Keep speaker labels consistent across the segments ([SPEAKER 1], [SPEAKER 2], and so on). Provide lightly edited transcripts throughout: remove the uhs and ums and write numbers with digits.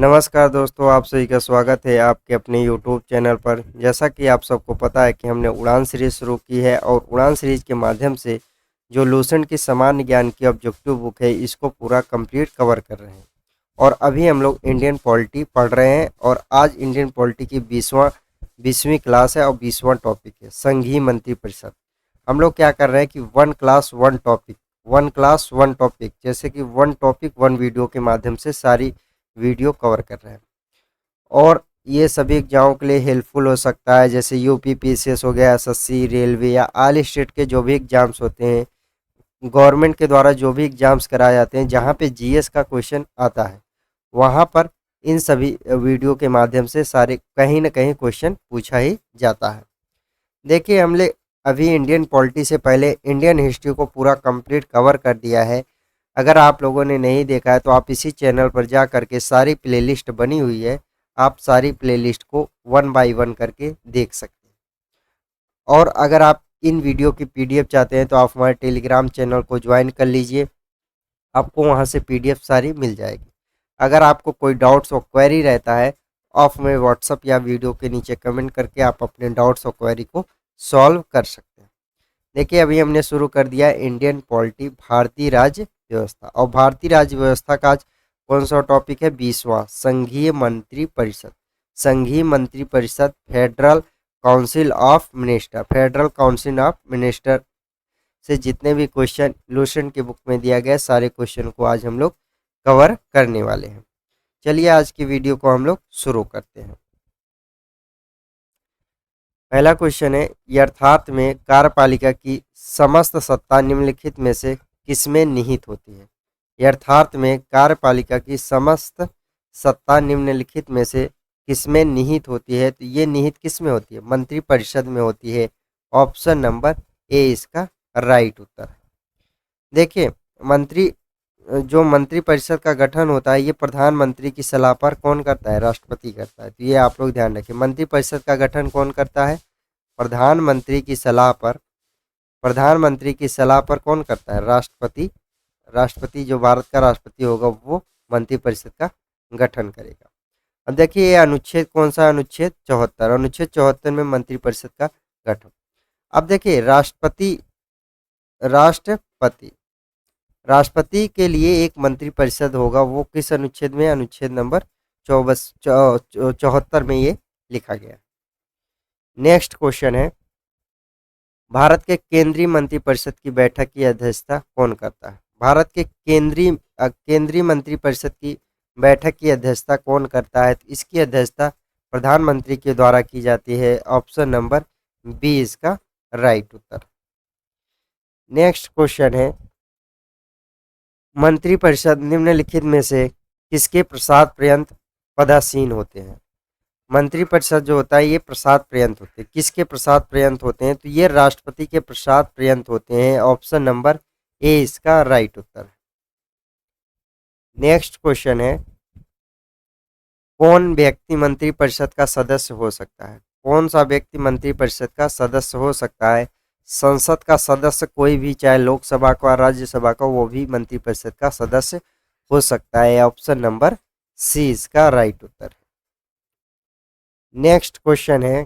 [SPEAKER 1] नमस्कार दोस्तों, आप सभी का स्वागत है आपके अपने यूट्यूब चैनल पर। जैसा कि आप सबको पता है कि हमने उड़ान सीरीज़ शुरू की है और उड़ान सीरीज़ के माध्यम से जो लूसेंट की सामान्य ज्ञान की ऑब्जेक्टिव बुक है इसको पूरा कंप्लीट कवर कर रहे हैं। और अभी हम लोग इंडियन पॉलिटी पढ़ रहे हैं और आज इंडियन पॉलिटी की 20वीं क्लास है और 20वां टॉपिक है संघीय मंत्रिपरिषद। हम लोग क्या कर रहे हैं कि वन क्लास वन टॉपिक जैसे कि वन टॉपिक वन वीडियो के माध्यम से सारी वीडियो कवर कर रहे हैं। और ये सभी एग्जामों के लिए हेल्पफुल हो सकता है, जैसे यूपी पीसीएस हो गया, एसएससी, रेलवे या ऑल स्टेट के जो भी एग्जाम्स होते हैं, गवर्नमेंट के द्वारा जो भी एग्जाम्स कराए जाते हैं जहाँ पे जीएस का क्वेश्चन आता है, वहाँ पर इन सभी वीडियो के माध्यम से सारे कहीं ना कहीं क्वेश्चन पूछा ही जाता है। देखिए, हमने अभी इंडियन पॉलिटी से पहले इंडियन हिस्ट्री को पूरा कंप्लीट कवर कर दिया है। अगर आप लोगों ने नहीं देखा है तो आप इसी चैनल पर जा करके सारी प्लेलिस्ट बनी हुई है, आप सारी प्लेलिस्ट को वन बाय वन करके देख सकते हैं। और अगर आप इन वीडियो की पीडीएफ चाहते हैं तो आप हमारे टेलीग्राम चैनल को ज्वाइन कर लीजिए, आपको वहां से पीडीएफ सारी मिल जाएगी। अगर आपको कोई डाउट्स और क्वेरी रहता है, आप हमें व्हाट्सअप या वीडियो के नीचे कमेंट करके आप अपने डाउट्स और क्वेरी को सॉल्व कर सकते हैं। देखिए, अभी हमने शुरू कर दिया इंडियन पॉलिटी, भारतीय राज्य व्यवस्था। और भारतीय राज्य व्यवस्था का आज कौन सा टॉपिक है? 20वां, संघीय मंत्री परिषद। संघीय मंत्री परिषद, federal council of minister. Federal council of minister से जितने भी क्वेश्चन लूसेंट की बुक में दिया गया, सारे क्वेश्चन को आज हम लोग कवर करने वाले हैं। चलिए आज की वीडियो को हम लोग शुरू करते हैं। पहला क्वेश्चन है, यथार्थ में कार्यपालिका की समस्त सत्ता निम्नलिखित में से किसमें निहित होती है? यथार्थ में कार्यपालिका की समस्त सत्ता निम्नलिखित में से किसमें निहित होती है? तो ये निहित किस में होती है? मंत्रिपरिषद में होती है। ऑप्शन नंबर ए इसका राइट उत्तर है। देखिए, जो मंत्रिपरिषद का गठन होता है ये प्रधानमंत्री की सलाह पर कौन करता है? राष्ट्रपति करता है। तो ये आप लोग ध्यान रखें, मंत्रिपरिषद का गठन कौन करता है? प्रधानमंत्री की सलाह पर। प्रधानमंत्री की सलाह पर कौन करता है? राष्ट्रपति। राष्ट्रपति, जो भारत का राष्ट्रपति होगा, वो मंत्रिपरिषद का गठन करेगा। अब देखिए, ये अनुच्छेद कौन सा? अनुच्छेद 74। अनुच्छेद 74 में मंत्रिपरिषद का गठन। अब देखिए, राष्ट्रपति राष्ट्रपति के लिए एक मंत्रिपरिषद होगा, वो किस अनुच्छेद में? अनुच्छेद नंबर 74 में ये लिखा गया। नेक्स्ट क्वेश्चन है, भारत के केंद्रीय मंत्रिपरिषद की बैठक की अध्यक्षता कौन करता है? भारत के केंद्रीय मंत्रिपरिषद की बैठक की अध्यक्षता कौन करता है? तो इसकी अध्यक्षता प्रधानमंत्री के द्वारा की जाती है। ऑप्शन नंबर बी इसका राइट उत्तर। नेक्स्ट क्वेश्चन है, मंत्रिपरिषद निम्नलिखित में से किसके प्रसाद पर्यंत पदासीन होते हैं? मंत्रिपरिषद जो होता है ये प्रसाद पर्यंत होते हैं। किसके प्रसाद पर्यंत होते हैं? तो ये राष्ट्रपति के प्रसाद पर्यंत होते हैं। ऑप्शन नंबर ए इसका राइट उत्तर है। नेक्स्ट क्वेश्चन है, कौन व्यक्ति मंत्रिपरिषद का सदस्य हो सकता है? कौन सा व्यक्ति मंत्रिपरिषद का सदस्य हो सकता है? संसद का सदस्य कोई भी, चाहे लोकसभा का, राज्यसभा का, वो भी मंत्रिपरिषद का सदस्य हो सकता है। ऑप्शन नंबर सी इसका राइट उत्तर है। नेक्स्ट क्वेश्चन है,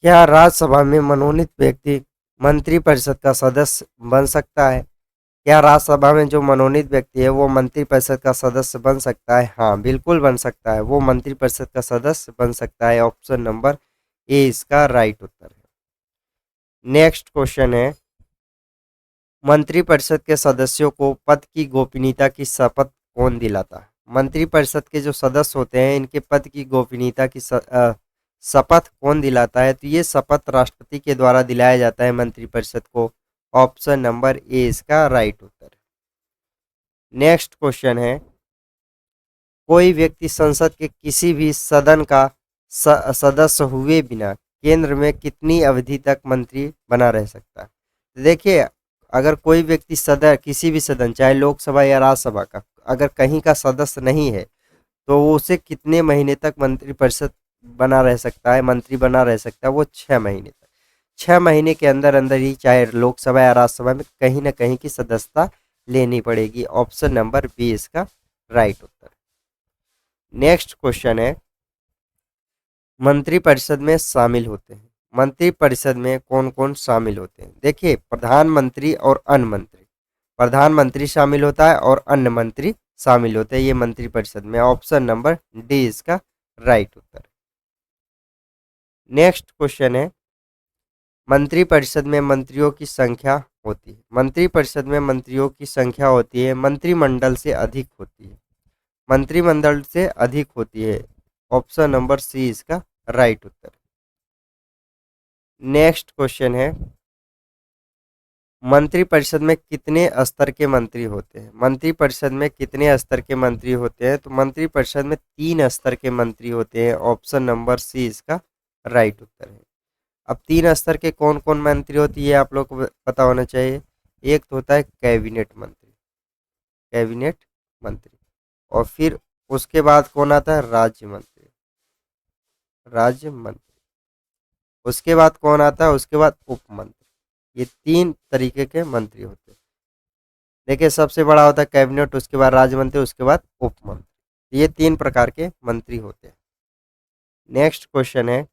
[SPEAKER 1] क्या राज्यसभा में मनोनीत व्यक्ति मंत्रिपरिषद का सदस्य बन सकता है? क्या राज्यसभा में जो मनोनीत व्यक्ति है वो मंत्रिपरिषद का सदस्य बन सकता है? हाँ, बिल्कुल बन सकता है, वो मंत्रिपरिषद का सदस्य बन सकता है। ऑप्शन नंबर ए इसका राइट उत्तर है। नेक्स्ट क्वेश्चन है, मंत्रिपरिषद के सदस्यों को पद की गोपनीयता की शपथ कौन दिलाता है? मंत्रिपरिषद के जो सदस्य होते हैं इनके पद की गोपनीयता की शपथ कौन दिलाता है? तो ये शपथ राष्ट्रपति के द्वारा दिलाया जाता है मंत्रिपरिषद को। ऑप्शन नंबर ए इसका राइट उत्तर है। नेक्स्ट क्वेश्चन है, कोई व्यक्ति संसद के किसी भी सदन का सदस्य हुए बिना केंद्र में कितनी अवधि तक मंत्री बना रह सकता है? देखिए, अगर कोई व्यक्ति किसी भी सदन, चाहे लोकसभा या राज्यसभा का, अगर कहीं का सदस्य नहीं है तो वो उसे कितने महीने तक मंत्रिपरिषद बना रह सकता है, मंत्री बना रह सकता है? वो 6 महीने तक। 6 महीने के अंदर अंदर ही चाहे लोकसभा या राज्यसभा में कहीं ना कहीं की सदस्यता लेनी पड़ेगी। ऑप्शन नंबर बी इसका राइट उत्तर। नेक्स्ट क्वेश्चन है, मंत्रिपरिषद में शामिल होते हैं। मंत्रिपरिषद में कौन कौन शामिल होते हैं? देखिए, प्रधानमंत्री और अन्य मंत्री। प्रधानमंत्री शामिल होता है और अन्य मंत्री शामिल होते हैं ये मंत्रिपरिषद में। ऑप्शन नंबर डी इसका राइट उत्तर। नेक्स्ट क्वेश्चन है, मंत्रिपरिषद में मंत्रियों की संख्या होती है। मंत्रिपरिषद में मंत्रियों की संख्या होती है मंत्रिमंडल से अधिक होती है। मंत्रिमंडल से अधिक होती है। ऑप्शन नंबर सी इसका राइट उत्तर। नेक्स्ट क्वेश्चन है, मंत्रिपरिषद में कितने स्तर के मंत्री होते हैं? मंत्रिपरिषद में कितने स्तर के मंत्री होते हैं? तो मंत्रिपरिषद में 3 स्तर के मंत्री होते हैं। ऑप्शन नंबर सी इसका राइट उत्तर है। अब 3 स्तर के कौन कौन मंत्री होती है आप लोग को पता होना चाहिए। एक तो होता है कैबिनेट मंत्री, कैबिनेट मंत्री, और फिर उसके बाद कौन आता है? राज्य मंत्री, राज्य मंत्री। उसके बाद कौन आता है? उसके बाद उप मंत्री। ये 3 तरीके के मंत्री होते हैं। देखिए, सबसे बड़ा होता है कैबिनेट, उसके बाद राज्य मंत्री, उसके बाद उप मंत्री। ये 3 प्रकार के मंत्री होते हैं। नेक्स्ट क्वेश्चन है,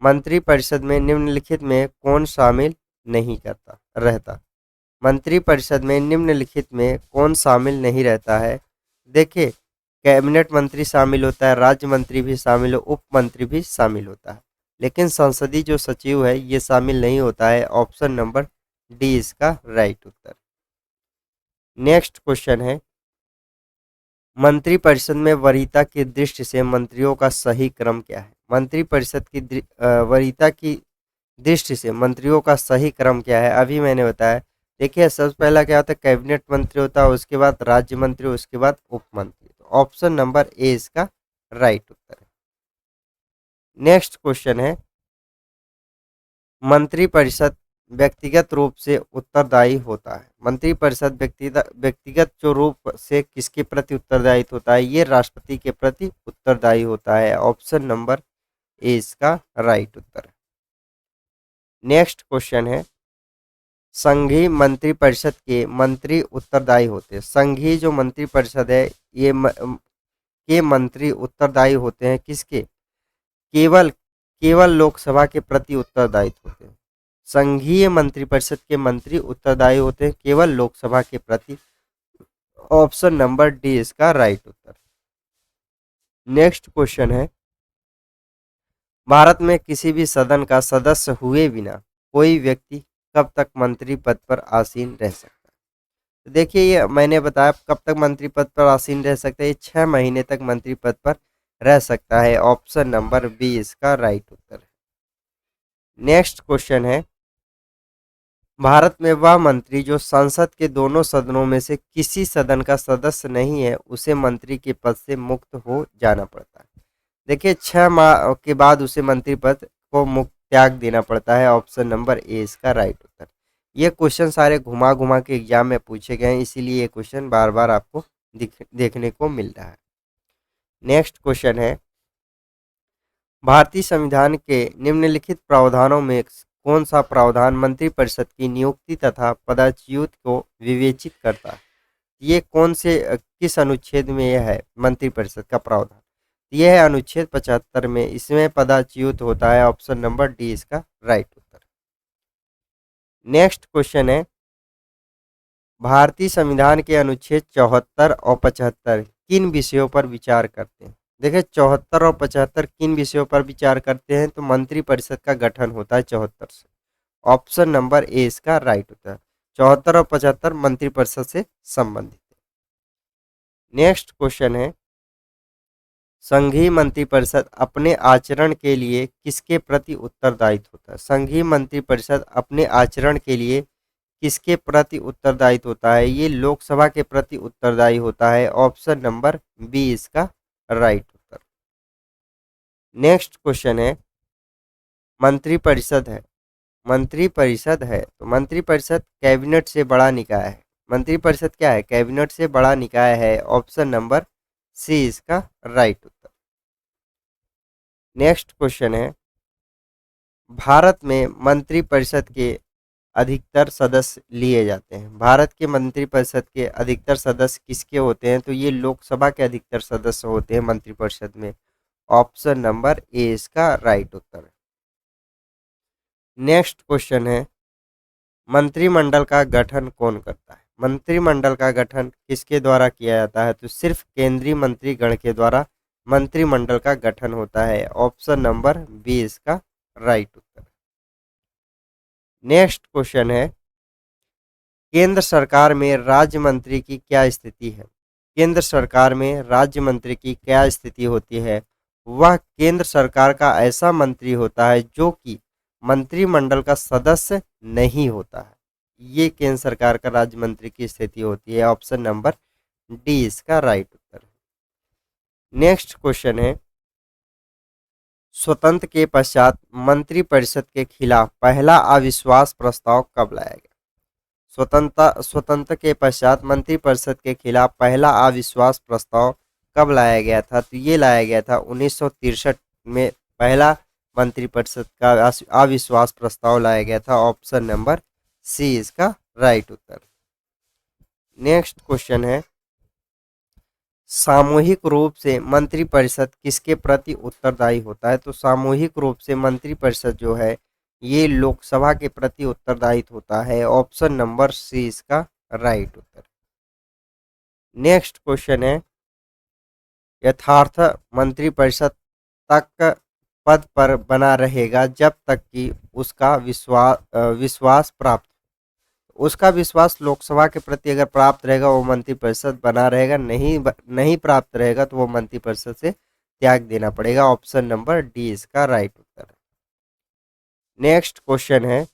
[SPEAKER 1] मंत्रिपरिषद में निम्नलिखित में कौन शामिल नहीं करता रहता? मंत्रिपरिषद में निम्नलिखित में कौन शामिल नहीं रहता है? देखिए, कैबिनेट मंत्री शामिल होता है, राज्य मंत्री भी शामिल हो, उप मंत्री भी शामिल होता है, लेकिन संसदीय जो सचिव है ये शामिल नहीं होता है। ऑप्शन नंबर डी इसका राइट उत्तर। नेक्स्ट क्वेश्चन है, मंत्रिपरिषद में वरीयता की दृष्टि से मंत्रियों का सही क्रम क्या है? मंत्रिपरिषद की वरीयता की दृष्टि से मंत्रियों का सही क्रम क्या है? अभी मैंने बताया। देखिए, सबसे पहला क्या होता है? कैबिनेट मंत्री होता है, उसके बाद राज्य मंत्री, उसके बाद उप मंत्री। तो ऑप्शन नंबर ए इसका राइट उत्तर है। नेक्स्ट क्वेश्चन है, मंत्रिपरिषद व्यक्तिगत रूप से उत्तरदायी होता है। मंत्रिपरिषद व्यक्तिगत जो रूप से किसके प्रति उत्तरदायी होता है? ये राष्ट्रपति के प्रति उत्तरदायी होता है। ऑप्शन नंबर ए इसका राइट उत्तर है। नेक्स्ट क्वेश्चन है, संघीय मंत्रिपरिषद के मंत्री उत्तरदायी होते हैं। संघीय जो मंत्रिपरिषद है ये के मंत्री उत्तरदायी होते हैं किसके? केवल केवल लोकसभा के प्रति उत्तरदायी होते हैं। संघीय मंत्रिपरिषद के मंत्री उत्तरदायी होते हैं केवल लोकसभा के प्रति। ऑप्शन नंबर डी इसका राइट उत्तर। नेक्स्ट क्वेश्चन है, भारत में किसी भी सदन का सदस्य हुए बिना कोई व्यक्ति कब तक मंत्री पद पर आसीन रह सकता है? तो देखिए, ये मैंने बताया कब तक मंत्री पद पर आसीन रह सकता है। ये 6 महीने तक मंत्री पद पर रह सकता है। ऑप्शन नंबर बी इसका राइट उत्तर है। नेक्स्ट क्वेश्चन है, भारत में वह मंत्री जो संसद के दोनों सदनों में से किसी सदन का सदस्य नहीं है उसे मंत्री के पद से मुक्त हो जाना पड़ता है। देखिए, 6 माह के बाद उसे मंत्री पद को मुक्त त्याग देना पड़ता है। ऑप्शन नंबर ए इसका राइट उत्तर। ये क्वेश्चन सारे घुमा घुमा के एग्जाम में पूछे गए हैं, इसीलिए ये क्वेश्चन बार बार आपको देखने को मिल रहा है। नेक्स्ट क्वेश्चन है, भारतीय संविधान के निम्नलिखित प्रावधानों में कौन सा प्रावधान मंत्रिपरिषद की नियुक्ति तथा पदच्युत को विवेचित करता है? ये कौन से किस अनुच्छेद में यह है मंत्रिपरिषद का प्रावधान? यह है अनुच्छेद 75 में, इसमें पदच्युत होता है। ऑप्शन नंबर डी इसका राइट उत्तर। नेक्स्ट क्वेश्चन है, भारतीय संविधान के अनुच्छेद 74 और 75 किन विषयों पर विचार करते हैं? देखिए, 74 और 75 किन विषयों पर विचार करते हैं? तो मंत्रिपरिषद का गठन होता है 74 से। ऑप्शन नंबर ए इसका राइट उत्तर है। 74 और 75 मंत्रिपरिषद से संबंधित है। नेक्स्ट क्वेश्चन है, संघीय मंत्रिपरिषद अपने आचरण के लिए किसके प्रति उत्तरदायी होता है? संघीय मंत्रिपरिषद अपने आचरण के लिए किसके प्रति उत्तरदायी होता है? ये लोकसभा के प्रति उत्तरदायी होता है। ऑप्शन नंबर बी इसका राइट उत्तर। नेक्स्ट क्वेश्चन है, मंत्रिपरिषद है मंत्रिपरिषद है तो मंत्रिपरिषद कैबिनेट से बड़ा निकाय है। मंत्रिपरिषद क्या है? कैबिनेट से बड़ा निकाय है। ऑप्शन नंबर सी इसका राइट उत्तर। नेक्स्ट क्वेश्चन है, भारत में मंत्रिपरिषद के अधिकतर सदस्य लिए जाते हैं? भारत के मंत्रिपरिषद के अधिकतर सदस्य किसके होते हैं? तो ये लोकसभा के अधिकतर सदस्य होते हैं मंत्रिपरिषद में। ऑप्शन नंबर ए इसका राइट उत्तर है। नेक्स्ट क्वेश्चन है, मंत्रिमंडल का गठन कौन करता है? मंत्रिमंडल का गठन किसके द्वारा किया जाता है? तो सिर्फ केंद्रीय मंत्रीगण के द्वारा मंत्रिमंडल का गठन होता है। ऑप्शन नंबर बी इसका राइट उत्तर है। नेक्स्ट क्वेश्चन है, केंद्र सरकार में राज्य मंत्री की क्या स्थिति है? केंद्र सरकार में राज्य मंत्री की क्या स्थिति होती है? वह केंद्र सरकार का ऐसा मंत्री होता है जो कि मंत्रिमंडल का सदस्य नहीं होता है। ये केंद्र सरकार का राज्य मंत्री की स्थिति होती है। ऑप्शन नंबर डी इसका राइट उत्तर है। नेक्स्ट क्वेश्चन है, स्वतंत्र के पश्चात मंत्रिपरिषद के खिलाफ पहला अविश्वास प्रस्ताव कब लाया गया? स्वतंत्र के पश्चात मंत्रिपरिषद के खिलाफ पहला अविश्वास प्रस्ताव कब लाया गया था? तो ये लाया गया था 1963 में पहला मंत्रिपरिषद का अविश्वास प्रस्ताव लाया गया था। ऑप्शन नंबर सी इसका राइट उत्तर। नेक्स्ट क्वेश्चन है, सामूहिक रूप से मंत्रिपरिषद किसके प्रति उत्तरदायी होता है? तो सामूहिक रूप से मंत्रिपरिषद जो है ये लोकसभा के प्रति उत्तरदायित्व होता है। ऑप्शन नंबर सी इसका राइट उत्तर। नेक्स्ट क्वेश्चन है, यथार्थ मंत्रिपरिषद तक पद पर बना रहेगा जब तक कि उसका विश्वास प्राप्त, उसका विश्वास लोकसभा के प्रति अगर प्राप्त रहेगा वो मंत्रिपरिषद बना रहेगा, नहीं प्राप्त रहेगा तो वो मंत्रिपरिषद से त्याग देना पड़ेगा। ऑप्शन नंबर डी इसका राइट उत्तर है। नेक्स्ट क्वेश्चन है,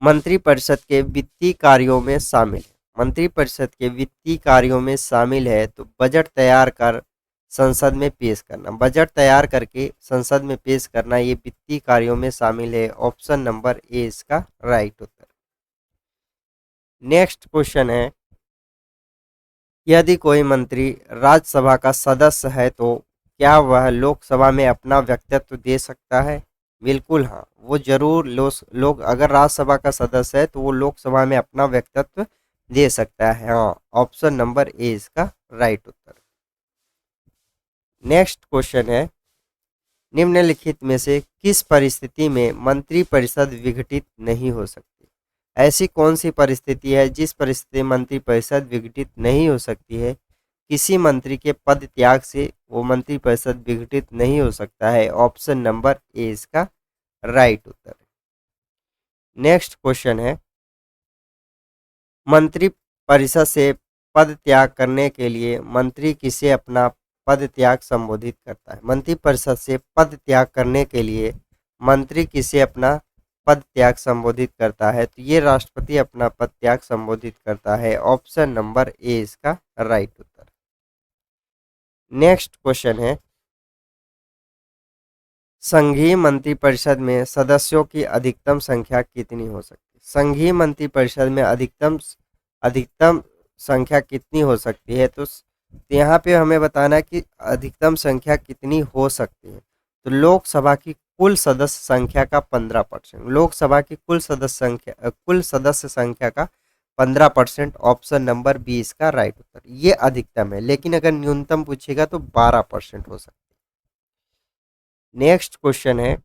[SPEAKER 1] मंत्रिपरिषद के वित्तीय कार्यों में शामिल है। मंत्रिपरिषद के वित्तीय कार्यों में शामिल है तो बजट तैयार कर संसद में पेश करना, बजट तैयार करके संसद में पेश करना, ये वित्तीय कार्यों में शामिल है। ऑप्शन नंबर ए इसका राइट उत्तर। नेक्स्ट क्वेश्चन है, यदि कोई मंत्री राज्यसभा का सदस्य है तो क्या वह लोकसभा में अपना वक्तव्य दे सकता है? बिल्कुल हाँ, वो जरूर लोग अगर राज्यसभा का सदस्य है तो वो लोकसभा में अपना वक्तव्य दे सकता है। हाँ, ऑप्शन नंबर ए इसका राइट उत्तर। नेक्स्ट क्वेश्चन है, निम्नलिखित में से किस परिस्थिति में मंत्रिपरिषद विघटित नहीं हो सकती? ऐसी कौन सी परिस्थिति है जिस परिस्थिति में मंत्रिपरिषद विघटित नहीं हो सकती है? किसी मंत्री के पद त्याग से वो मंत्रिपरिषद विघटित नहीं हो सकता है। ऑप्शन नंबर ए इसका राइट उत्तर है। नेक्स्ट क्वेश्चन है, मंत्रिपरिषद से पद त्याग करने के लिए मंत्री किसे अपना पद त्याग संबोधित करता है? मंत्रिपरिषद से पद त्याग करने के लिए मंत्री किसे अपना पद त्याग संबोधित करता है? तो ये राष्ट्रपति अपना पद त्याग संबोधित करता है। ऑप्शन नंबर ए इसका राइट उत्तर। नेक्स्ट क्वेश्चन है, संघीय मंत्रिपरिषद में सदस्यों की अधिकतम संख्या कितनी हो सकती है? संघीय मंत्रिपरिषद में अधिकतम संख्या कितनी हो सकती है? तो यहाँ पे हमें बताना है कि अधिकतम संख्या कितनी हो सकती है। तो लोकसभा की कुल सदस्य संख्या का 15%, लोकसभा की कुल सदस्य संख्या का 15%। ऑप्शन नंबर बी इसका राइट उत्तर। ये अधिकतम है, लेकिन अगर न्यूनतम पूछेगा तो 12% हो सकती है। नेक्स्ट क्वेश्चन है,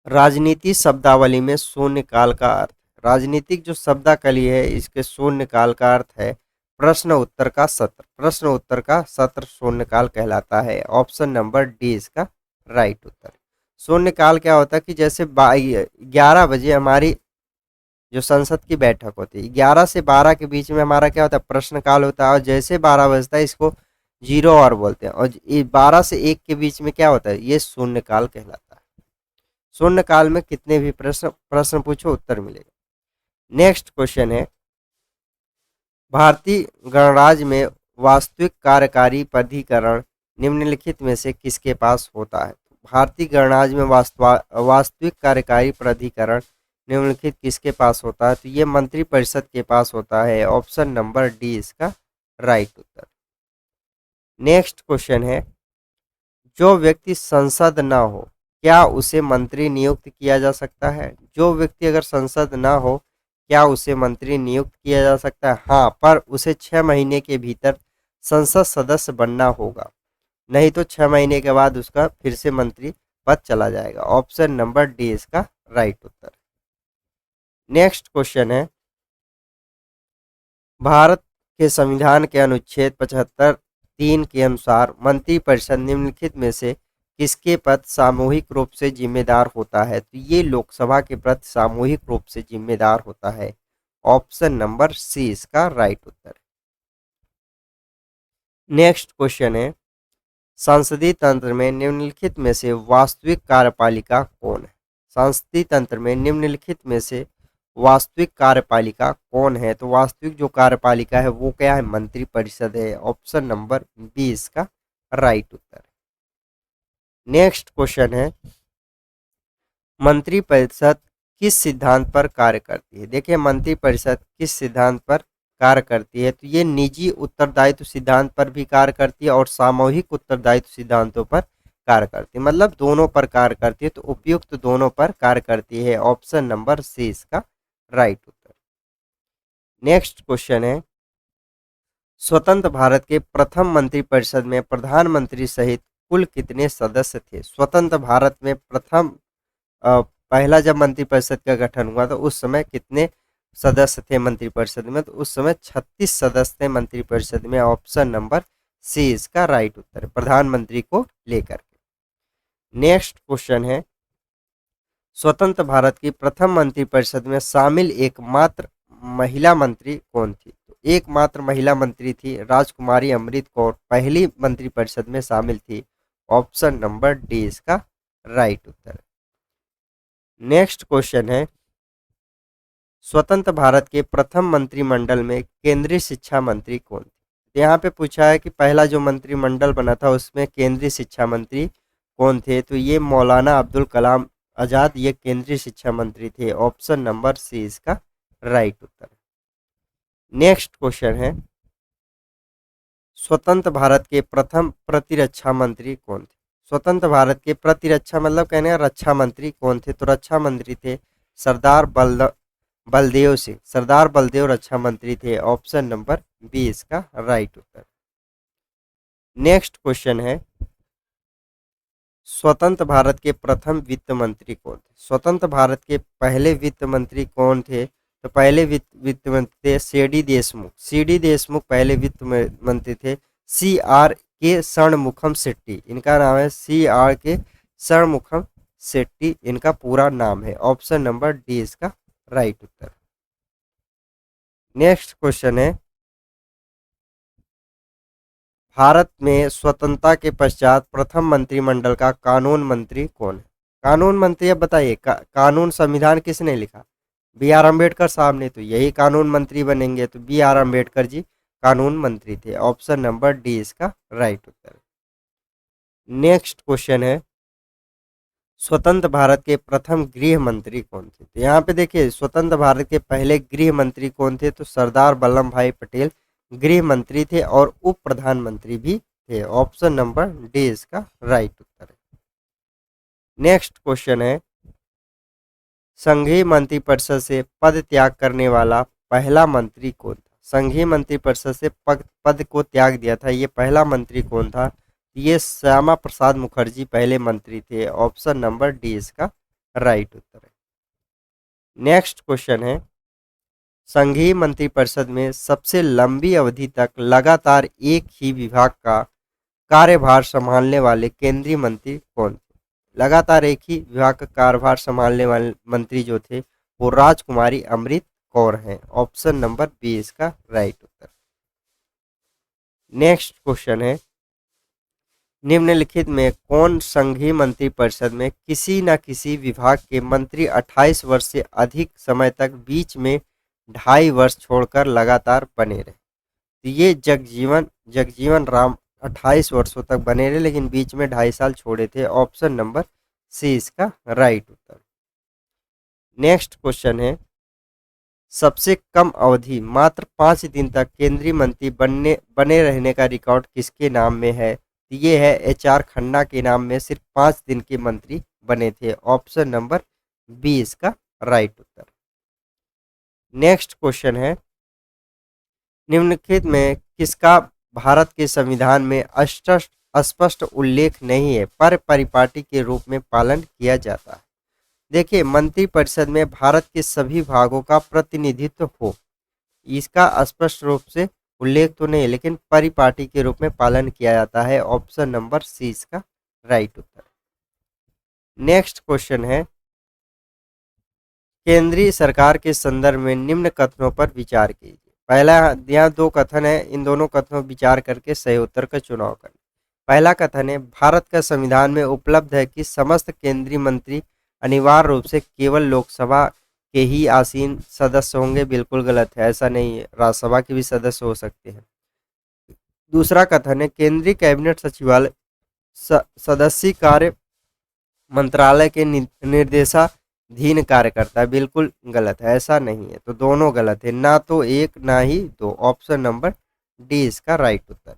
[SPEAKER 1] राजनीति शब्दावली में शून्यकाल का अर्थ। राजनीतिक जो शब्दावली है इसके शून्यकाल का अर्थ है प्रश्न उत्तर का सत्र। प्रश्न उत्तर का सत्र शून्यकाल कहलाता है। ऑप्शन नंबर डी इसका राइट उत्तर। शून्यकाल क्या होता है कि जैसे 11 बजे हमारी जो संसद की बैठक होती है, 11 से 12 के बीच में हमारा क्या होता है प्रश्नकाल होता है, और जैसे 12 बजता है इसको 0 आवर बोलते हैं, और 12 से 1 के बीच में क्या होता है ये शून्यकाल कहलाता है। शून्यकाल में कितने भी प्रश्न पूछो उत्तर मिलेगा। नेक्स्ट क्वेश्चन है, भारतीय गणराज्य में वास्तविक कार्यकारी प्राधिकरण निम्नलिखित में से किसके पास होता है? भारतीय गणराज्य में वास्तविक कार्यकारी प्राधिकरण निम्नलिखित किसके पास होता है? तो ये मंत्रिपरिषद के पास होता है। ऑप्शन नंबर डी इसका राइट उत्तर। नेक्स्ट क्वेश्चन है, जो व्यक्ति संसद ना हो क्या उसे मंत्री नियुक्त किया जा सकता है? जो व्यक्ति अगर संसद ना हो, क्या उसे मंत्री नियुक्त किया जा सकता है? हाँ, पर उसे 6 महीने के भीतर संसद सदस्य बनना होगा, नहीं तो 6 महीने के बाद उसका फिर से मंत्री पद चला जाएगा। ऑप्शन नंबर डी इसका राइट उत्तर। नेक्स्ट क्वेश्चन है, भारत के संविधान के अनुच्छेद 75(3) के अनुसार मंत्रिपरिषद निम्नलिखित में से किसके प्रति सामूहिक रूप से जिम्मेदार होता है? तो ये लोकसभा के प्रति सामूहिक रूप से जिम्मेदार होता है। ऑप्शन नंबर सी इसका राइट उत्तर। नेक्स्ट क्वेश्चन है, संसदीय तंत्र में निम्नलिखित में से वास्तविक कार्यपालिका कौन है? संसदीय तंत्र में निम्नलिखित में से वास्तविक कार्यपालिका कौन है? तो वास्तविक जो कार्यपालिका है वो क्या है? मंत्रिपरिषद है। ऑप्शन नंबर बी इसका राइट उत्तर। नेक्स्ट क्वेश्चन है, मंत्रिपरिषद किस सिद्धांत पर कार्य करती है? देखिए, मंत्रिपरिषद किस सिद्धांत पर कार्य करती है? तो ये निजी उत्तरदायित्व सिद्धांत पर भी कार्य करती है और सामूहिक उत्तरदायित्व सिद्धांतों पर कार्य करती है, मतलब दोनों पर कार्य करती है। तो उपयुक्त दोनों पर कार्य करती है। ऑप्शन नंबर सी इसका राइट उत्तर। नेक्स्ट क्वेश्चन है, स्वतंत्र भारत के प्रथम मंत्रिपरिषद में प्रधानमंत्री सहित कुल कितने सदस्य थे? स्वतंत्र भारत में प्रथम पहला जब मंत्रिपरिषद का गठन हुआ तो उस समय कितने सदस्य थे मंत्रिपरिषद में? तो उस समय 36 सदस्य थे मंत्रिपरिषद में। ऑप्शन नंबर सी इसका राइट उत्तर, प्रधानमंत्री को लेकर के। नेक्स्ट क्वेश्चन है, स्वतंत्र भारत की प्रथम मंत्रिपरिषद में शामिल एकमात्र महिला मंत्री कौन थी? तो एकमात्र महिला मंत्री थी राजकुमारी अमृत कौर, पहली मंत्रिपरिषद में शामिल थी। ऑप्शन नंबर डी इसका राइट उत्तर। नेक्स्ट क्वेश्चन है, स्वतंत्र भारत के प्रथम मंत्रिमंडल में केंद्रीय शिक्षा मंत्री कौन थे? यहाँ पे पूछा है कि पहला जो मंत्रिमंडल बना था उसमें केंद्रीय शिक्षा मंत्री कौन थे? तो ये मौलाना अब्दुल कलाम आजाद ये केंद्रीय शिक्षा मंत्री थे। ऑप्शन नंबर सी इसका राइट उत्तर। नेक्स्ट क्वेश्चन है, स्वतंत्र भारत के प्रथम प्रतिरक्षा मंत्री कौन थे? स्वतंत्र भारत के प्रतिरक्षा मतलब कहने का रक्षा मंत्री कौन थे? तो रक्षा मंत्री थे सरदार बलदेव सिंह, सरदार बलदेव रक्षा मंत्री थे। ऑप्शन नंबर बी इसका राइट उत्तर। नेक्स्ट क्वेश्चन है, स्वतंत्र भारत के प्रथम वित्त मंत्री कौन थे? स्वतंत्र भारत के पहले वित्त मंत्री कौन थे? तो पहले वित्त मंत्री थे सीडी देशमुख। सीडी देशमुख पहले वित्त मंत्री थे। CR के षणमुखम शेट्टी इनका नाम है। CR के षणमुखम शेट्टी इनका पूरा नाम है। ऑप्शन नंबर डी इसका राइट उत्तर। नेक्स्ट क्वेश्चन है, भारत में स्वतंत्रता के पश्चात प्रथम मंत्रिमंडल का कानून मंत्री कौन है? कानून मंत्री अब बताइए, कानून संविधान किसने लिखा? BR अम्बेडकर साहब ने, तो यही कानून मंत्री बनेंगे। तो BR अम्बेडकर जी कानून मंत्री थे। ऑप्शन नंबर डी इसका राइट उत्तर। नेक्स्ट क्वेश्चन है, स्वतंत्र भारत के प्रथम गृह मंत्री कौन थे? तो यहाँ पे देखिए, स्वतंत्र भारत के पहले गृह मंत्री कौन थे? तो सरदार वल्लभ भाई पटेल गृह मंत्री थे और उप प्रधानमंत्री भी थे। ऑप्शन नंबर डी इसका राइट उत्तर है। नेक्स्ट क्वेश्चन है, संघीय मंत्रिपरिषद से पद त्याग करने वाला पहला मंत्री कौन था? संघीय मंत्रिपरिषद से पद को त्याग दिया था, ये पहला मंत्री कौन था? ये श्यामा प्रसाद मुखर्जी पहले मंत्री थे। ऑप्शन नंबर डी इसका राइट उत्तर है। नेक्स्ट क्वेश्चन है, संघीय मंत्रिपरिषद में सबसे लंबी अवधि तक लगातार एक ही विभाग का कार्यभार संभालने वाले केंद्रीय मंत्री कौन थे? लगातार एक ही विभाग का कार्यभार संभालने वाले मंत्री जो थे वो राजकुमारी अमृत कौर हैं। ऑप्शन नंबर बी इसका राइट उत्तर। नेक्स्ट क्वेश्चन है, निम्नलिखित में कौन संघीय मंत्रिपरिषद में किसी न किसी विभाग के मंत्री 28 वर्ष से अधिक समय तक बीच में 2.5 वर्ष छोड़कर लगातार बने रहे? तो ये जगजीवन राम 28 वर्षों तक बने रहे, लेकिन बीच में 2.5 साल छोड़े थे। ऑप्शन नंबर सी इसका राइट उत्तर। नेक्स्ट क्वेश्चन है, सबसे कम अवधि मात्र 5 दिन तक केंद्रीय मंत्री बने रहने का रिकॉर्ड किसके नाम में है? ये है HR खन्ना के नाम में सिर्फ 5 दिन के मंत्री बने थे। ऑप्शन नंबर बी इसका राइट उत्तर। नेक्स्ट क्वेश्चन है, निम्नलिखित में किसका भारत के संविधान में स्पष्ट उल्लेख नहीं है पर परिपाटी के रूप में पालन किया जाता है? देखिए, मंत्रिपरिषद में भारत के सभी भागों का प्रतिनिधित्व हो, इसका स्पष्ट रूप से उल्लेख तो नहीं है, लेकिन परिपाटी के रूप में पालन किया जाता है। ऑप्शन नंबर सी इसका राइट उत्तर। नेक्स्ट क्वेश्चन है, केंद्रीय सरकार के संदर्भ में निम्न कथनों पर विचार कीजिए। पहला, यहाँ दो कथन है, इन दोनों कथनों पर विचार करके सही उत्तर का चुनाव करें। पहला कथन है, भारत का संविधान में उपलब्ध है कि समस्त केंद्रीय मंत्री अनिवार्य रूप से केवल लोकसभा के ही आसीन सदस्य होंगे। बिल्कुल गलत है, ऐसा नहीं है, राज्यसभा के भी सदस्य हो सकते हैं। दूसरा कथन है, केंद्रीय कैबिनेट सचिवालय सदस्य कार्य मंत्रालय के निर्देशाधीन कार्य करता है। बिल्कुल गलत है, ऐसा नहीं है, तो दोनों गलत है, ना तो एक ना ही दो। ऑप्शन नंबर डी इसका राइट उत्तर है।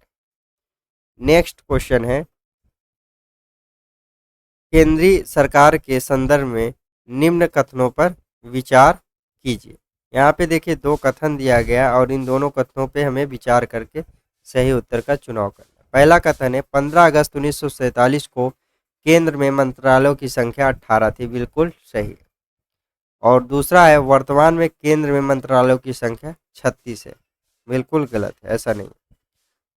[SPEAKER 1] नेक्स्ट क्वेश्चन है, केंद्रीय सरकार के संदर्भ में निम्न कथनों पर विचार कीजिए। यहाँ पे देखिए दो कथन दिया गया और इन दोनों कथनों पे हमें विचार करके सही उत्तर का चुनाव करना। पहला कथन है, 15 अगस्त 1947 को केंद्र में मंत्रालयों की संख्या 18 थी। बिल्कुल सही है। और दूसरा है, वर्तमान में केंद्र में मंत्रालयों की संख्या 36 है। बिल्कुल गलत है, ऐसा नहीं,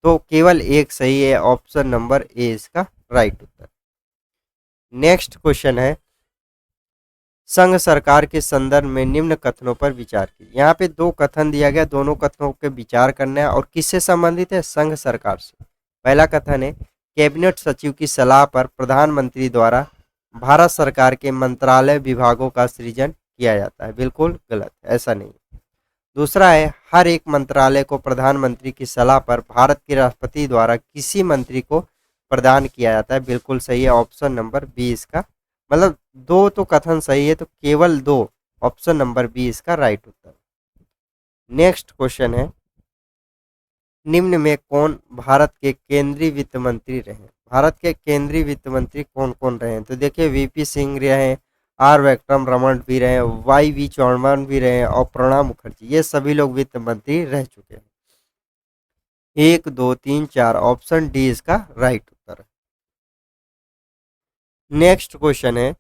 [SPEAKER 1] तो केवल एक सही है। ऑप्शन नंबर ए इसका राइट उत्तर। नेक्स्ट क्वेश्चन है, संघ सरकार के संदर्भ में निम्न कथनों पर विचार कीजिए। यहाँ पे दो कथन दिया गया, दोनों कथनों पे विचार करना है और किससे संबंधित है? संघ सरकार से। पहला कथन है, कैबिनेट सचिव की सलाह पर प्रधानमंत्री द्वारा भारत सरकार के मंत्रालय विभागों का सृजन किया जाता है। बिल्कुल गलत, ऐसा नहीं। दूसरा है, हर एक मंत्रालय को प्रधानमंत्री की सलाह पर भारत के राष्ट्रपति द्वारा किसी मंत्री को प्रदान किया जाता है। बिल्कुल सही है। ऑप्शन नंबर बी इसका, मतलब दो तो कथन सही है, तो केवल दो। ऑप्शन नंबर बी इसका राइट उत्तर। नेक्स्ट क्वेश्चन है, निम्न में कौन भारत के केंद्रीय वित्त मंत्री रहे? भारत के केंद्रीय वित्त मंत्री कौन कौन रहे हैं? तो देखिए, वीपी सिंह रहे हैं, आर वेंकटम रमन भी रहे, वाई वी चौहान भी रहे और प्रणब मुखर्जी, ये सभी लोग वित्त मंत्री रह चुके हैं। 1 2 3 4, ऑप्शन डी इसका राइट उत्तर है। नेक्स्ट क्वेश्चन है,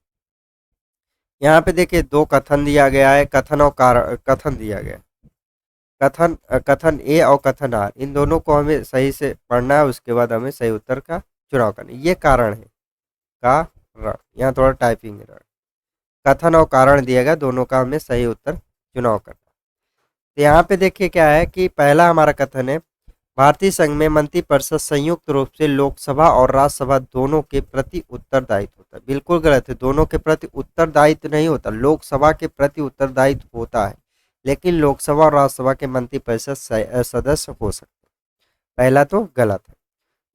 [SPEAKER 1] यहाँ पे देखिए दो कथन दिया गया है, कथन और कारण, कथन दिया गया है, कथन ए और कथन आर, इन दोनों को हमें सही से पढ़ना है, उसके बाद हमें सही उत्तर का चुनाव करना है। ये कारण है, कारण, यहाँ थोड़ा टाइपिंग है, कथन और कारण दिया गया, दोनों का हमें सही उत्तर चुनाव करना। तो यहाँ पे देखिए क्या है कि पहला हमारा कथन है, भारतीय संघ में मंत्रिपरिषद संयुक्त रूप से लोकसभा और राज्यसभा दोनों के प्रति उत्तरदायित्व होता है। बिल्कुल गलत है, दोनों के प्रति उत्तरदायित्व नहीं होता, लोकसभा के प्रति उत्तरदायित्व होता है, लेकिन लोकसभा और राज्यसभा के मंत्रिपरिषद सदस्य हो सकते हैं। पहला तो गलत है।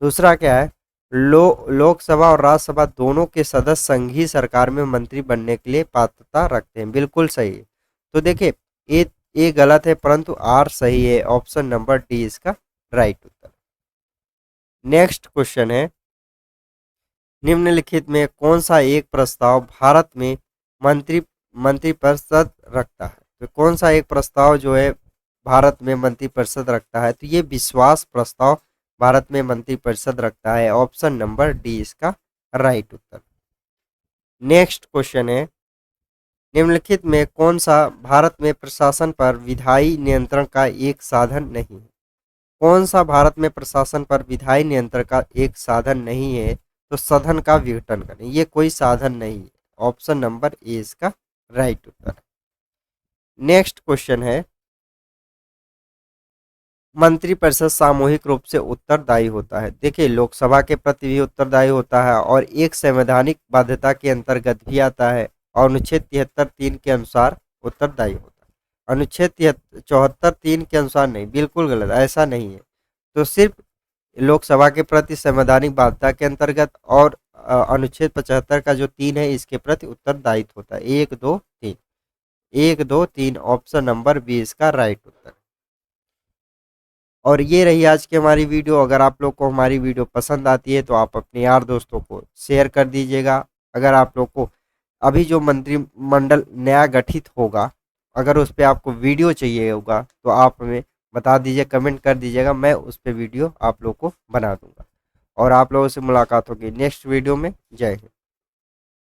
[SPEAKER 1] दूसरा क्या है, लोकसभा और राज्यसभा दोनों के सदस्य संघीय सरकार में मंत्री बनने के लिए पात्रता रखते हैं। बिल्कुल सही है। तो देखिए, ए गलत है, परंतु आर सही है। ऑप्शन नंबर डी इसका राइट उत्तर। नेक्स्ट क्वेश्चन है, निम्नलिखित में कौन सा एक प्रस्ताव भारत में मंत्रिपरिषद रखता है? तो कौन सा एक प्रस्ताव जो है भारत में मंत्रिपरिषद रखता है? तो ये विश्वास प्रस्ताव भारत में मंत्रिपरिषद रखता है। ऑप्शन नंबर डी इसका राइट उत्तर। नेक्स्ट क्वेश्चन है, निम्नलिखित में कौन सा भारत में प्रशासन पर विधायी नियंत्रण का एक साधन नहीं है? कौन सा भारत में प्रशासन पर विधायी नियंत्रण का एक साधन नहीं है? तो सदन का विघटन करना, ये कोई साधन नहीं है। ऑप्शन नंबर ए इसका राइट उत्तर। नेक्स्ट क्वेश्चन है, मंत्रिपरिषद सामूहिक रूप से उत्तरदायी होता है। देखिए, लोकसभा के प्रति भी उत्तरदायी होता है और एक संवैधानिक बाध्यता के अंतर्गत भी आता है और अनुच्छेद 73(3) के अनुसार उत्तरदायी होता है। अनुच्छेद 74(3) के अनुसार नहीं, बिल्कुल गलत, ऐसा नहीं है। तो सिर्फ लोकसभा के प्रति संवैधानिक बाध्यता के अंतर्गत और अनुच्छेद 75 का जो 3 है, इसके प्रति उत्तरदायित्व होता है। 1 2 3, 1 2 3, ऑप्शन नंबर बी इसका राइट उत्तर। और ये रही आज की हमारी वीडियो। अगर आप लोग को हमारी वीडियो पसंद आती है तो आप अपने यार दोस्तों को शेयर कर दीजिएगा अगर आप लोग को अभी जो मंत्रिमंडल नया गठित होगा, अगर उस पे आपको वीडियो चाहिए होगा तो आप हमें बता दीजिए, कमेंट कर दीजिएगा, मैं उस पे वीडियो आप लोग को बना दूंगा। और आप लोगों से मुलाकात होगी नेक्स्ट वीडियो में। जय हिंद।